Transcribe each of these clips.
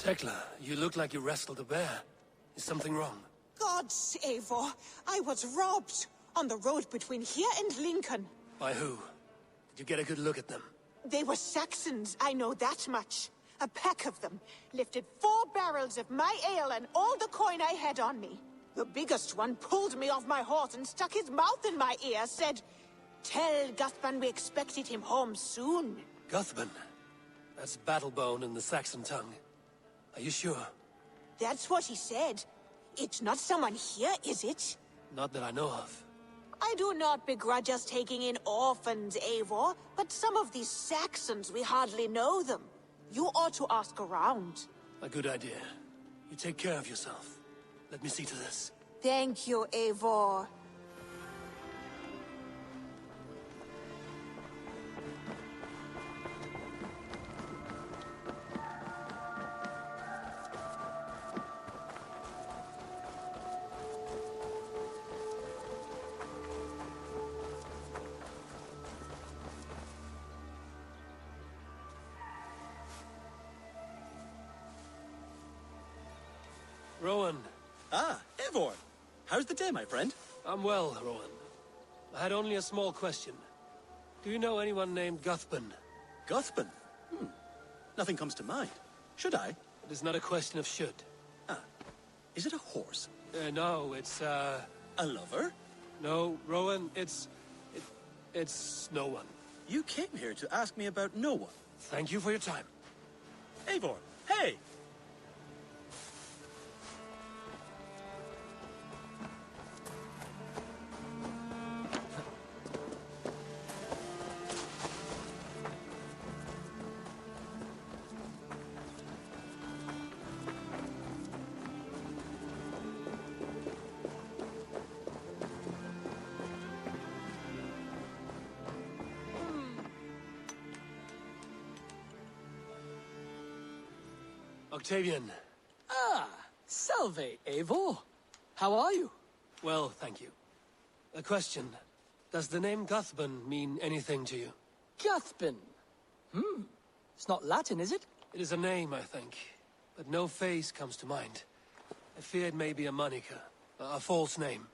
Tekla, you look like you wrestled a bear. Is something wrong? Gods, Eivor, I was robbed on the road between here and Lincoln. By who? Did you get a good look at them? They were Saxons, I know that much. A pack of them lifted 4 barrels of my ale and all the coin I had on me. The biggest one pulled me off my horse and stuck his mouth in my ear, said, "Tell Guthban we expected him home soon." Guthban? That's Battlebone in the Saxon tongue. Are you sure? That's what he said. It's not someone here, is it? Not that I know of. I do not begrudge us taking in orphans, Eivor, but some of these Saxons, we hardly know them. You ought to ask around. A good idea. You take care of yourself. Let me see to this. Thank you, Eivor. Rowan. Ah, Eivor. How's the day, my friend? I'm well, Rowan. I had only a small question. Do you know anyone named Guthban? Guthban? Nothing comes to mind. Should I? It is not a question of should. Ah. Is it a horse? No, it's, A lover? No, Rowan, it's no one. You came here to ask me about no one. Thank you for your time. Eivor, hey! Octavian. Ah, salve, Eivor. How are you? Well, thank you. A question. Does the name Guthban mean anything to you? Guthban. It's not Latin, is it? It is a name, I think. But no face comes to mind. I fear it may be a moniker. A false name.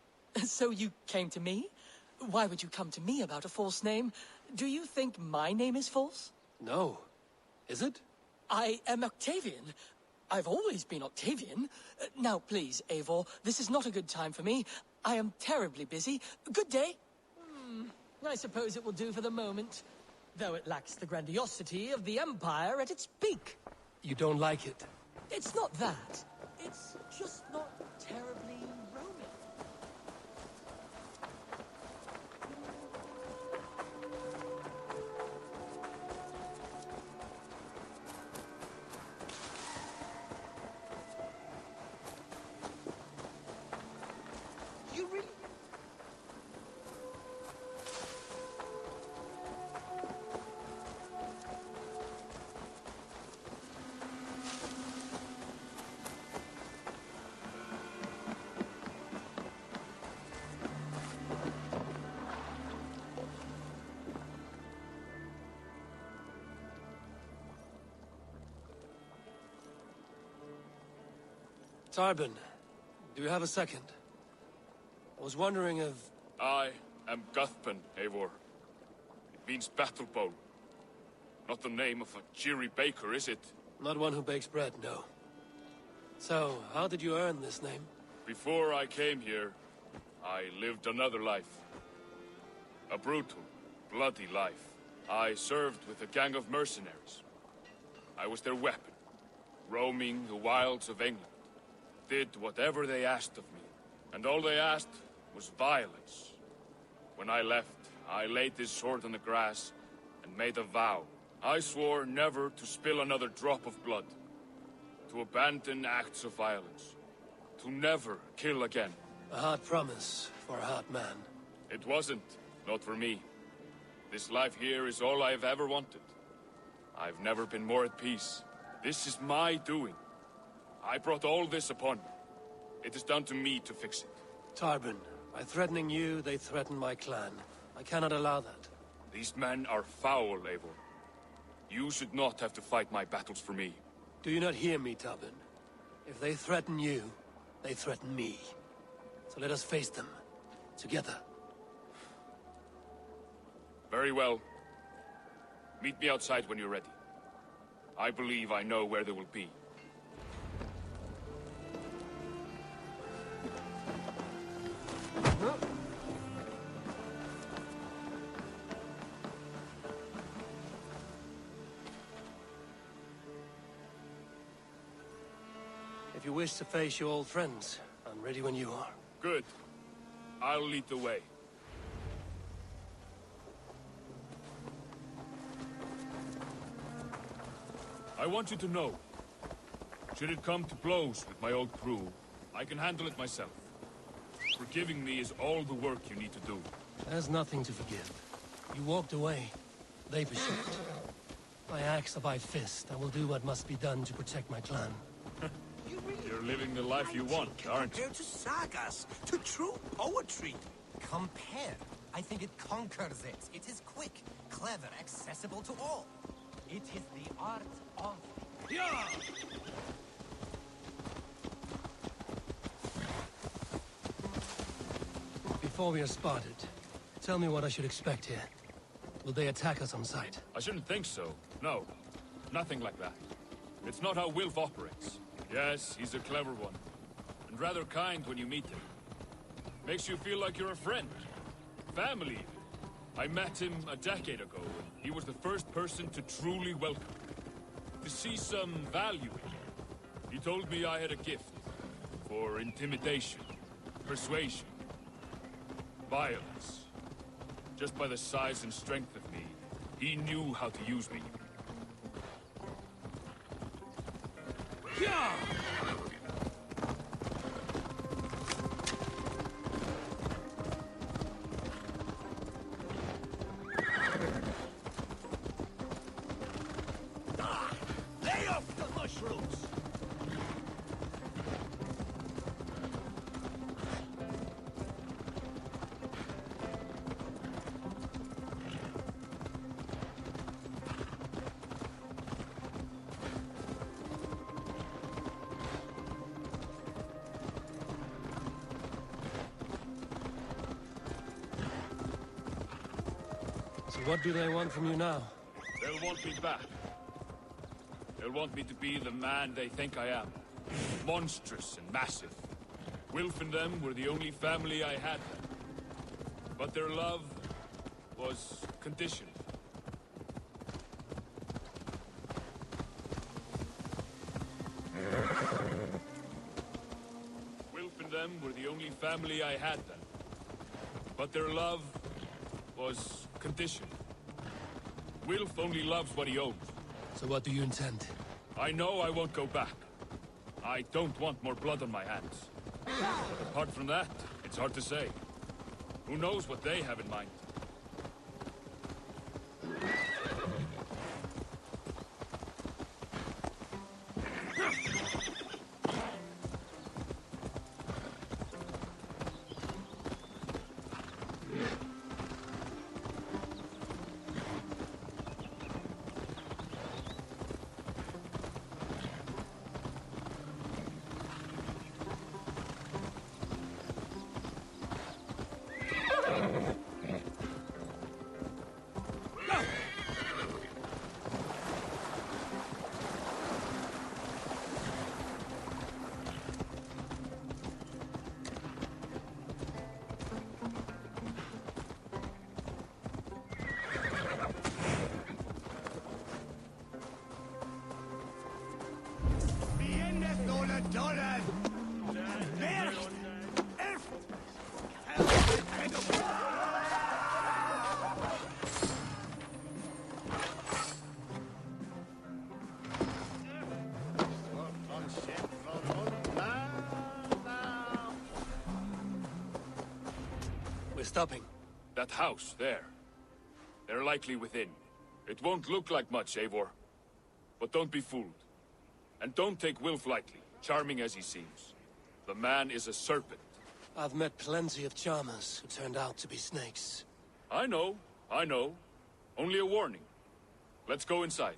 So you came to me? Why would you come to me about a false name? Do you think my name is false? No. Is it? I am Octavian. I've always been Octavian. Now, please, Eivor, this is not a good time for me. I am terribly busy. Good day. I suppose it will do for the moment, though it lacks the grandiosity of the Empire at its peak. You don't like it? It's not that. It's just not terribly Roman. You really... Tarbin, do you have a second? I was wondering if... I am Guthban, Eivor. It means battlebone. Not the name of a cheery baker, is it? Not one who bakes bread, no. So, how did you earn this name? Before I came here, I lived another life. A brutal, bloody life. I served with a gang of mercenaries. I was their weapon, roaming the wilds of England. Did whatever they asked of me, and all they asked was violence. When I left, I laid this sword on the grass and made a vow. I swore never to spill another drop of blood, to abandon acts of violence, to never kill again. A hard promise for a hard man. It wasn't, not for me. This life here is all I've ever wanted. I've never been more at peace. This is my doing. I brought all this upon me. It is down to me to fix it. Tarbin, by threatening you, they threaten my clan. I cannot allow that. These men are foul, Eivor. You should not have to fight my battles for me. Do you not hear me, Tubin? If they threaten you, they threaten me. So let us face them. Together. Very well. Meet me outside when you're ready. I believe I know where they will be. If you wish to face your old friends, I'm ready when you are. Good. I'll lead the way. I want you to know, should it come to blows with my old crew, I can handle it myself. Forgiving me is all the work you need to do. There's nothing to forgive. You walked away. They pursued. My axe of my fist, I will do what must be done to protect my clan. You're living the life you want, aren't you? Compared to sagas, to true poetry. Compare. I think it conquers it. It is quick, clever, accessible to all. It is the art of... Yeah! Before we are spotted, tell me what I should expect here. Will they attack us on sight? I shouldn't think so. No. Nothing like that. It's not how Wilf operates. Yes, he's a clever one. And rather kind when you meet him. Makes you feel like you're a friend. Family, even. I met him a decade ago, and he was the first person to truly welcome me. To see some value in me. He told me I had a gift. For intimidation. Persuasion. Violence. Just by the size and strength of me, he knew how to use me. Yeah! Lay off the mushrooms! So what do they want from you now? They'll want me back. They'll want me to be the man they think I am. Monstrous and massive. Wilf and them were the only family I had then. But their love was conditioned. Wilf and them were the only family I had then. But their love was conditioned. Wilf only loves what he owns. So what do you intend? I know I won't go back. I don't want more blood on my hands. But apart from that, it's hard to say. Who knows what they have in mind? We're stopping. That house, there. They're likely within. It won't look like much, Eivor. But don't be fooled. And don't take Wilf lightly, charming as he seems. The man is a serpent. I've met plenty of charmers who turned out to be snakes. I know. Only a warning. Let's go inside.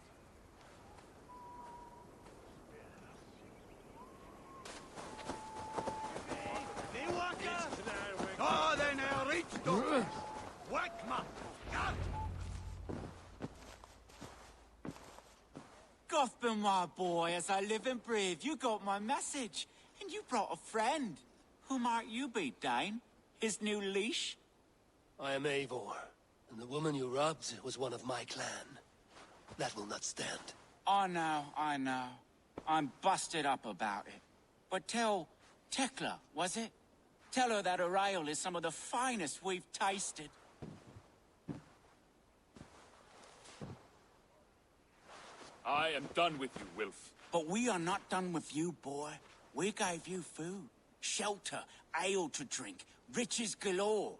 Gotham, my boy, as I live and breathe, you got my message. And you brought a friend. Who might you be, Dane? His new leash? I am Eivor, and the woman you robbed was one of my clan. That will not stand. I know. I'm busted up about it. But tell Tekla, was it? Tell her that her ale is some of the finest we've tasted. I am done with you, Wilf. But we are not done with you, boy. We gave you food, shelter, ale to drink, riches galore.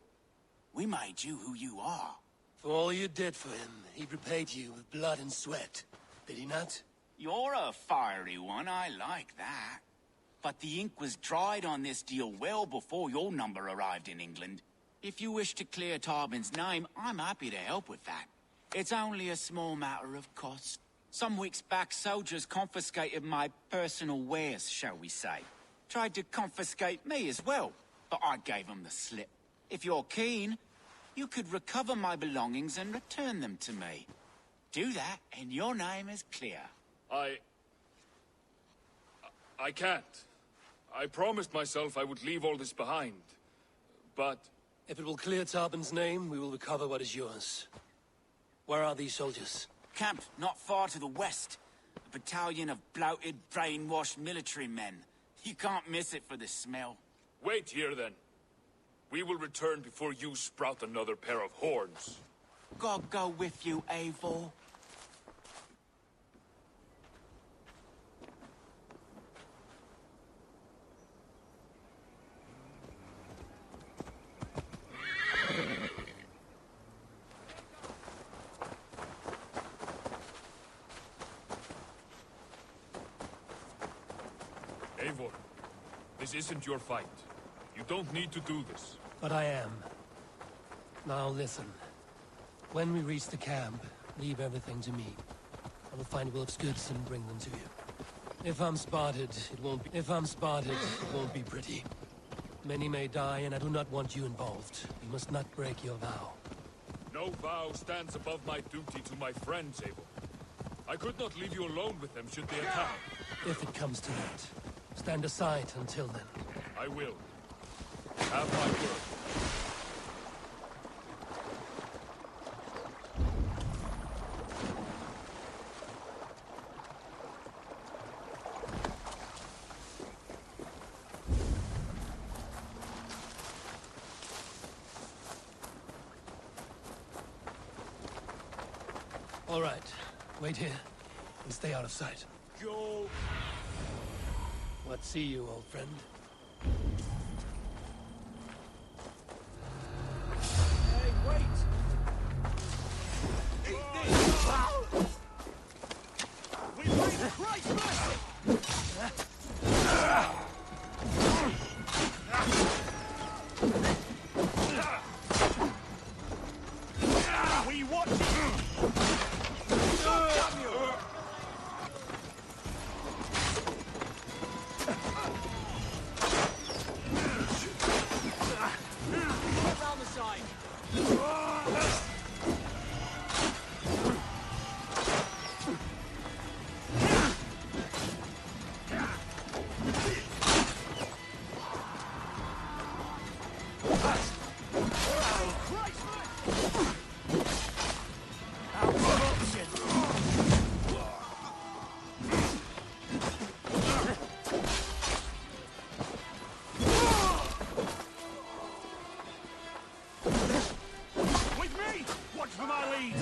We made you who you are. For all you did for him, he repaid you with blood and sweat. Did he not? You're a fiery one, I like that. But the ink was dried on this deal well before your number arrived in England. If you wish to clear Tarbin's name, I'm happy to help with that. It's only a small matter of cost. Some weeks back, soldiers confiscated my personal wares, shall we say. Tried to confiscate me as well, but I gave them the slip. If you're keen, you could recover my belongings and return them to me. Do that, and your name is clear. I can't. I promised myself I would leave all this behind. But... If it will clear Tarbin's name, we will recover what is yours. Where are these soldiers? Camped not far to the west. A battalion of bloated, brainwashed military men. You can't miss it for the smell. Wait here, then. We will return before you sprout another pair of horns. God go with you, Eivor. Eivor, this isn't your fight. You don't need to do this. But I am. Now listen. When we reach the camp, leave everything to me. I will find Wilf's goods and bring them to you. If I'm spotted, it won't be pretty. Many may die, and I do not want you involved. You must not break your vow. No vow stands above my duty to my friends, Eivor. I could not leave you alone with them should they attack. If it comes to that, stand aside until then. I will. Have my word. All right. Wait here and stay out of sight. Joe! What see you, old friend? Hey, wait! Eat this! We paid Christ's mercy! We watch it! Damn you! Around the side. With me! Watch for my lead!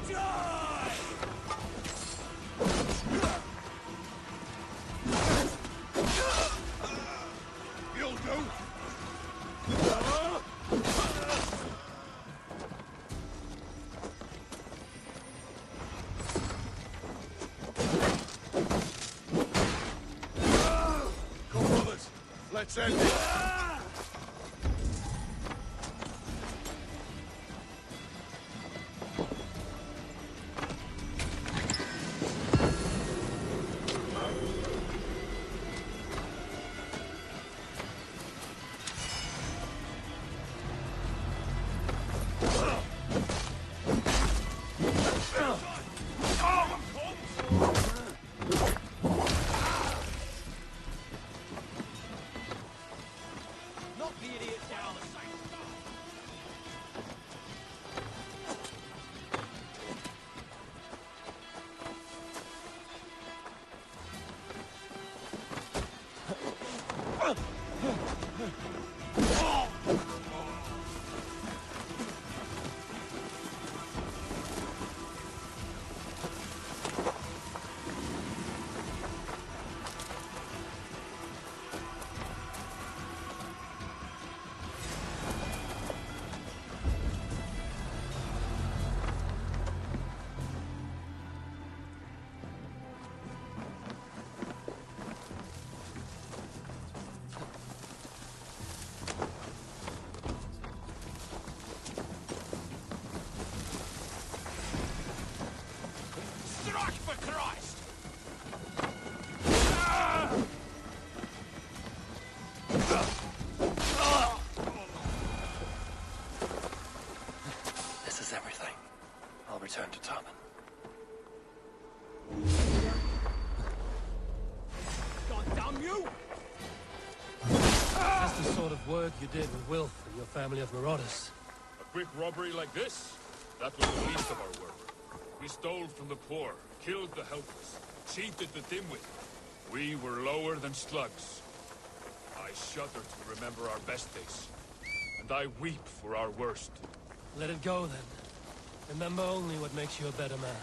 Die! You'll do! Come, brothers. Let's end it. Strike for Christ! This is everything. I'll return to Tarman. God damn you! That's the sort of work you did with Wilf and your family of marauders. A quick robbery like this? That was the least of our work. We stole from the poor, killed the helpless, cheated the dimwit. We were lower than slugs. I shudder to remember our best days. And I weep for our worst. Let it go, then. Remember only what makes you a better man.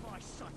My son.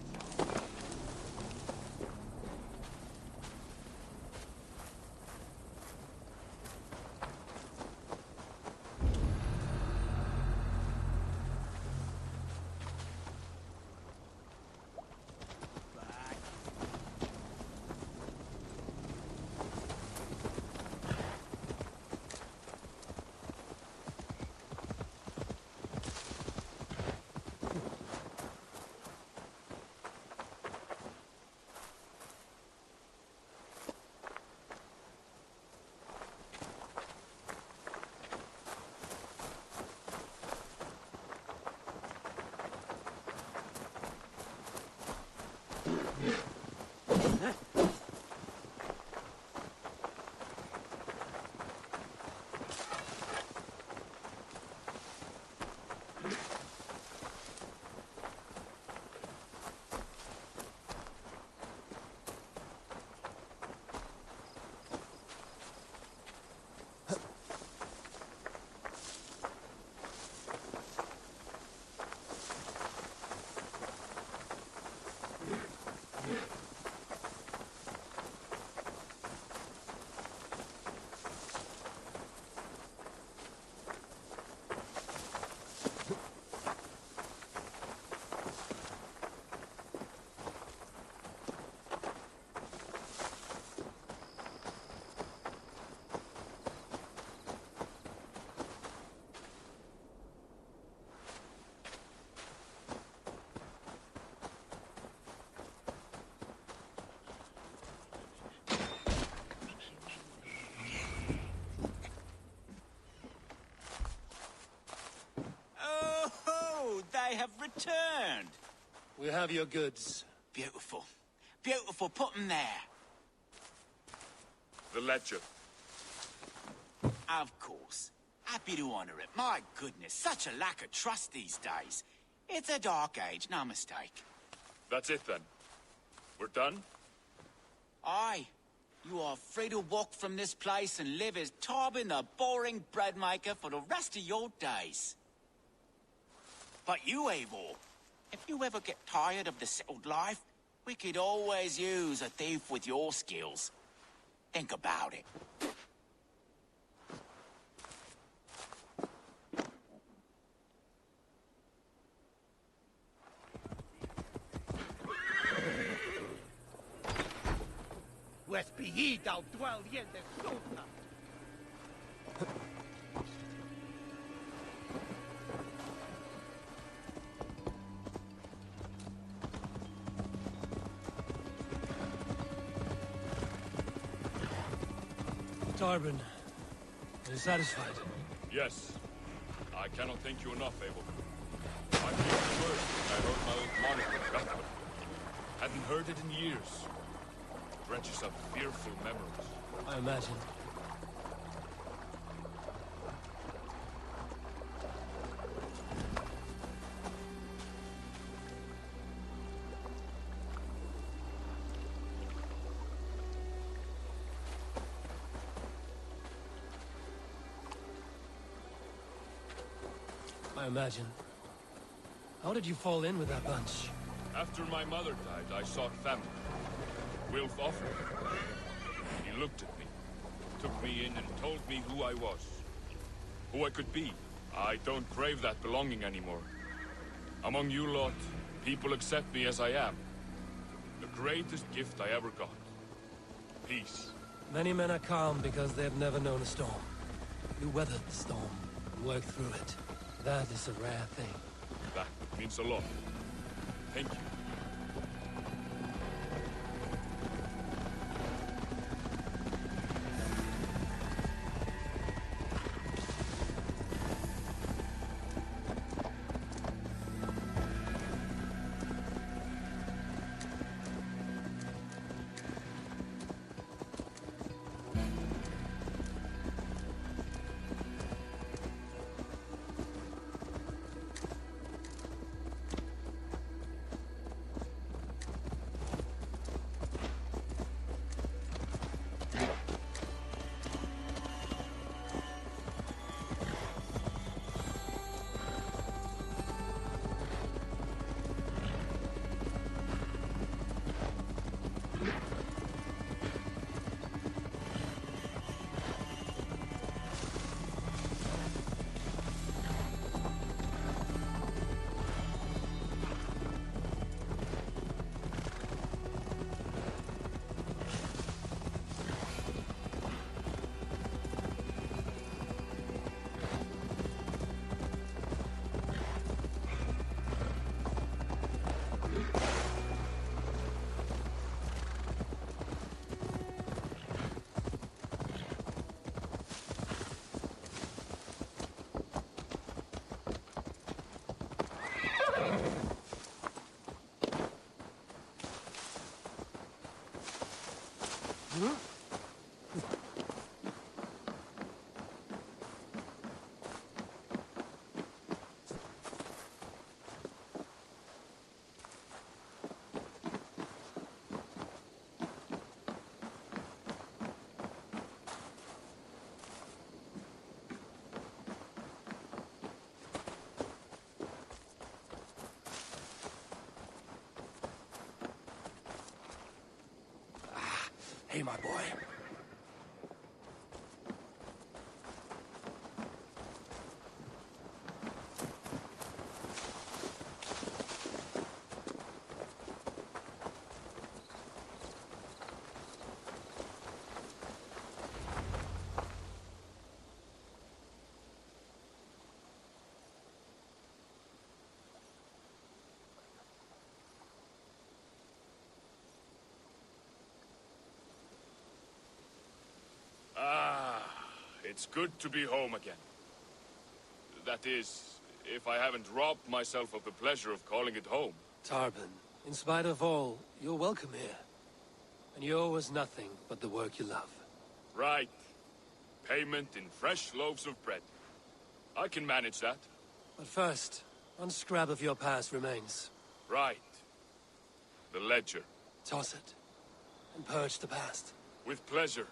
They have returned. We have your goods. Beautiful. Beautiful. Put them there. The ledger. Of course. Happy to honor it. My goodness, such a lack of trust these days. It's a dark age, no mistake. That's it then. We're done? Aye. You are free to walk from this place and live as Tobin the boring bread maker for the rest of your days. But you, Eivor, if you ever get tired of the settled life, we could always use a thief with your skills. Think about it. Wespillid au dwell yen de sota. Tarbin, are you satisfied? Yes. I cannot thank you enough, Abel. I feel the worst when I heard my old monitor gutted. Hadn't heard it in years. Drenches up fearful memories. I imagine. I imagine. How did you fall in with that bunch? After my mother died, I sought family. Wilf offered it. He looked at me, took me in and told me who I was. Who I could be. I don't crave that belonging anymore. Among you lot, people accept me as I am. The greatest gift I ever got. Peace. Many men are calm because they have never known a storm. You weathered the storm, and worked through it. That is a rare thing. That means a lot. Thank you. Hey, my boy. It's good to be home again. That is, if I haven't robbed myself of the pleasure of calling it home. Tarbin, in spite of all, you're welcome here. And you owe us nothing but the work you love. Right. Payment in fresh loaves of bread. I can manage that. But first, one scrap of your past remains. Right. The ledger. Toss it, and purge the past. With pleasure.